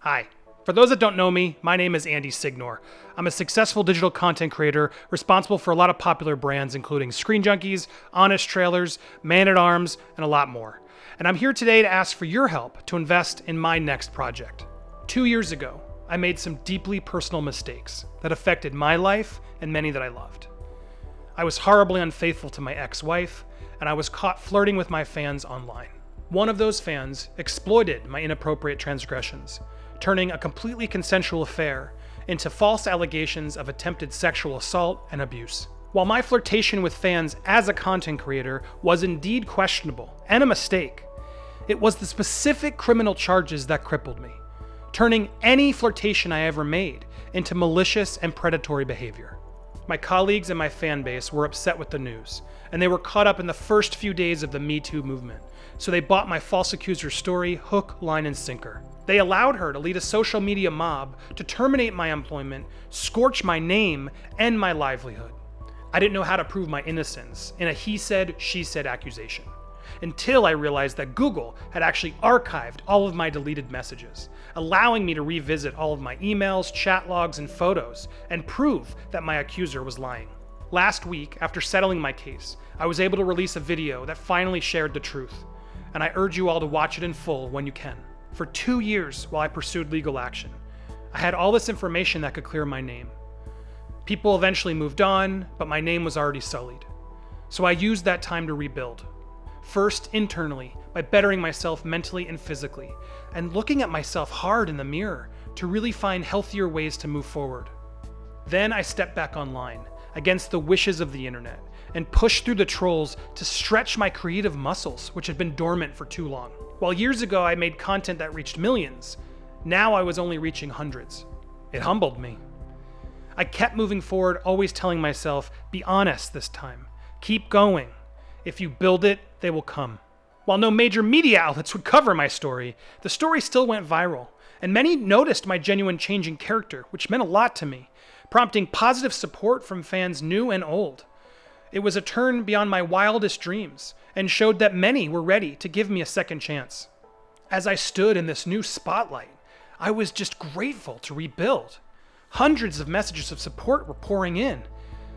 Hi. For those that don't know me, my name is Andy Signore. I'm a successful digital content creator responsible for a lot of popular brands including Screen Junkies, Honest Trailers, Man at Arms, and a lot more. And I'm here today to ask for your help to invest in my next project. 2 years ago, I made some deeply personal mistakes that affected my life and many that I loved. I was horribly unfaithful to my ex-wife, and I was caught flirting with my fans online. One of those fans exploited my inappropriate transgressions, turning a completely consensual affair into false allegations of attempted sexual assault and abuse. While my flirtation with fans as a content creator was indeed questionable and a mistake, it was the specific criminal charges that crippled me, turning any flirtation I ever made into malicious and predatory behavior. My colleagues and my fan base were upset with the news, and they were caught up in the first few days of the Me Too movement, so they bought my false accuser story hook, line, and sinker. They allowed her to lead a social media mob to terminate my employment, scorch my name, and my livelihood. I didn't know how to prove my innocence in a he said, she said accusation, until I realized that Google had actually archived all of my deleted messages, allowing me to revisit all of my emails, chat logs, and photos, and prove that my accuser was lying. Last week, after settling my case, I was able to release a video that finally shared the truth, and I urge you all to watch it in full when you can. For 2 years while I pursued legal action, I had all this information that could clear my name. People eventually moved on, but my name was already sullied. So I used that time to rebuild. First, internally, by bettering myself mentally and physically, and looking at myself hard in the mirror to really find healthier ways to move forward. Then I stepped back online, against the wishes of the internet, and pushed through the trolls to stretch my creative muscles, which had been dormant for too long. While years ago I made content that reached millions, now I was only reaching hundreds. It humbled me. I kept moving forward, always telling myself, be honest this time. Keep going. If you build it, they will come. While no major media outlets would cover my story, the story still went viral, and many noticed my genuine change in character, which meant a lot to me, prompting positive support from fans new and old. It was a turn beyond my wildest dreams, and showed that many were ready to give me a second chance. As I stood in this new spotlight, I was just grateful to rebuild. Hundreds of messages of support were pouring in,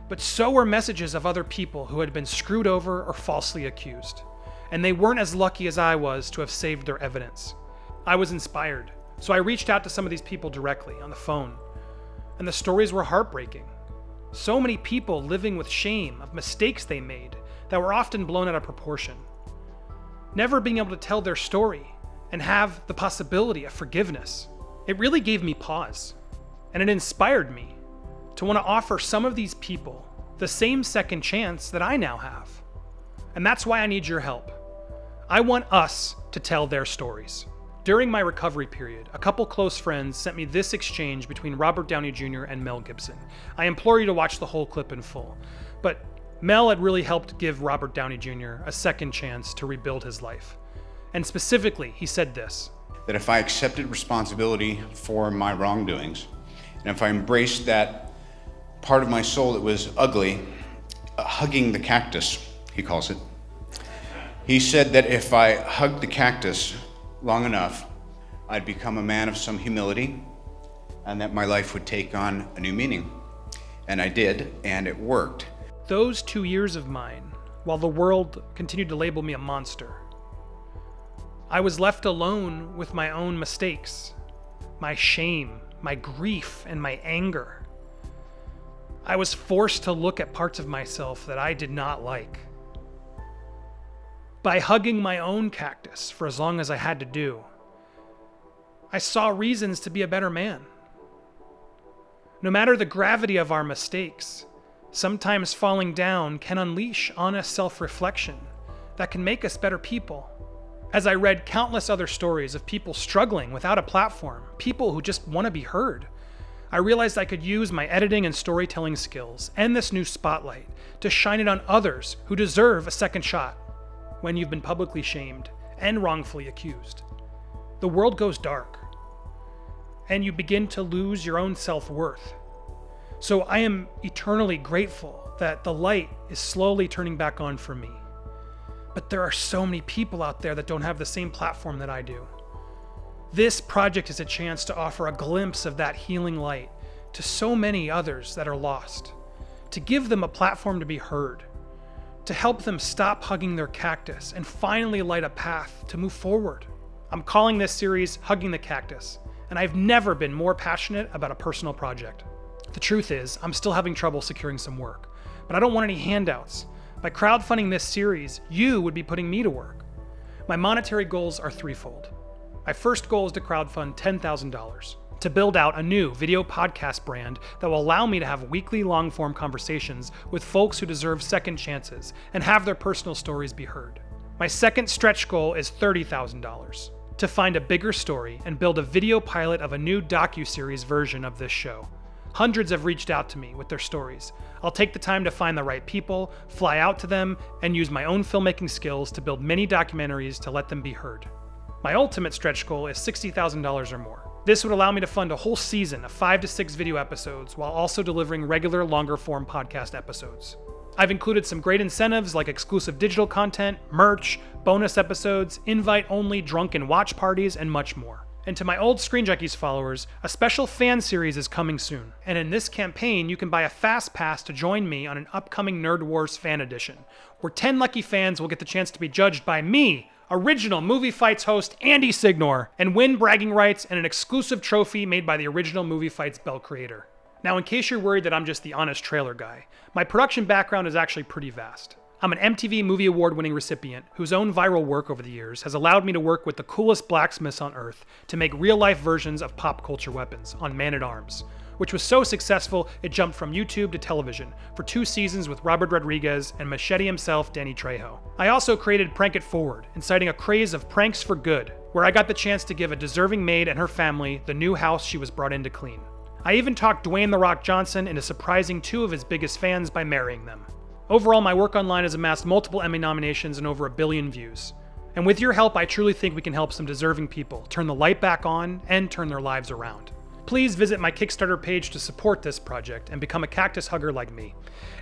but so were messages of other people who had been screwed over or falsely accused, and they weren't as lucky as I was to have saved their evidence. I was inspired, so I reached out to some of these people directly on the phone, and the stories were heartbreaking. So many people living with shame of mistakes they made that were often blown out of proportion. Never being able to tell their story and have the possibility of forgiveness. It really gave me pause, and it inspired me to want to offer some of these people the same second chance that I now have. And that's why I need your help. I want us to tell their stories. During my recovery period, a couple close friends sent me this exchange between Robert Downey Jr. and Mel Gibson. I implore you to watch the whole clip in full. But Mel had really helped give Robert Downey Jr. a second chance to rebuild his life. And specifically, he said this: that if I accepted responsibility for my wrongdoings, and if I embraced that part of my soul that was ugly, hugging the cactus, he calls it. He said that if I hugged the cactus long enough, I'd become a man of some humility, and that my life would take on a new meaning. And I did, and it worked. Those 2 years of mine, while the world continued to label me a monster, I was left alone with my own mistakes, my shame, my grief, and my anger. I was forced to look at parts of myself that I did not like. By hugging my own cactus for as long as I had to do, I saw reasons to be a better man. No matter the gravity of our mistakes, sometimes falling down can unleash honest self-reflection that can make us better people. As I read countless other stories of people struggling without a platform, people who just want to be heard, I realized I could use my editing and storytelling skills and this new spotlight to shine it on others who deserve a second shot. When you've been publicly shamed and wrongfully accused, the world goes dark, and you begin to lose your own self-worth. So I am eternally grateful that the light is slowly turning back on for me. But there are so many people out there that don't have the same platform that I do. This project is a chance to offer a glimpse of that healing light to so many others that are lost, to give them a platform to be heard, to help them stop hugging their cactus and finally light a path to move forward. I'm calling this series Hugging the Cactus, and I've never been more passionate about a personal project. The truth is, I'm still having trouble securing some work, but I don't want any handouts. By crowdfunding this series, you would be putting me to work. My monetary goals are threefold. My first goal is to crowdfund $10,000 to build out a new video podcast brand that will allow me to have weekly long-form conversations with folks who deserve second chances and have their personal stories be heard. My second stretch goal is $30,000 to find a bigger story and build a video pilot of a new docuseries version of this show. Hundreds have reached out to me with their stories. I'll take the time to find the right people, fly out to them, and use my own filmmaking skills to build mini documentaries to let them be heard. My ultimate stretch goal is $60,000 or more. This would allow me to fund a whole season of 5 to 6 video episodes while also delivering regular longer form podcast episodes. I've included some great incentives like exclusive digital content, merch, bonus episodes, invite-only drunken watch parties, and much more. And to my old Screen Junkies followers, a special fan series is coming soon. And in this campaign, you can buy a fast pass to join me on an upcoming Nerd Wars fan edition, where 10 lucky fans will get the chance to be judged by me, original Movie Fights host Andy Signore, and win bragging rights and an exclusive trophy made by the original Movie Fights Bell creator. Now, in case you're worried that I'm just the honest trailer guy, my production background is actually pretty vast. I'm an MTV Movie Award-winning recipient whose own viral work over the years has allowed me to work with the coolest blacksmiths on Earth to make real-life versions of pop culture weapons on Man-at-Arms, which was so successful it jumped from YouTube to television for 2 seasons with Robert Rodriguez and Machete himself, Danny Trejo. I also created Prank It Forward, inciting a craze of pranks for good, where I got the chance to give a deserving maid and her family the new house she was brought in to clean. I even talked Dwayne "The Rock" Johnson into surprising 2 of his biggest fans by marrying them. Overall, my work online has amassed multiple Emmy nominations and over 1 billion views. And with your help, I truly think we can help some deserving people turn the light back on and turn their lives around. Please visit my Kickstarter page to support this project and become a cactus hugger like me.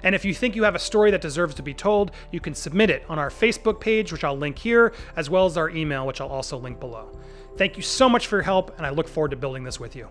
And if you think you have a story that deserves to be told, you can submit it on our Facebook page, which I'll link here, as well as our email, which I'll also link below. Thank you so much for your help, and I look forward to building this with you.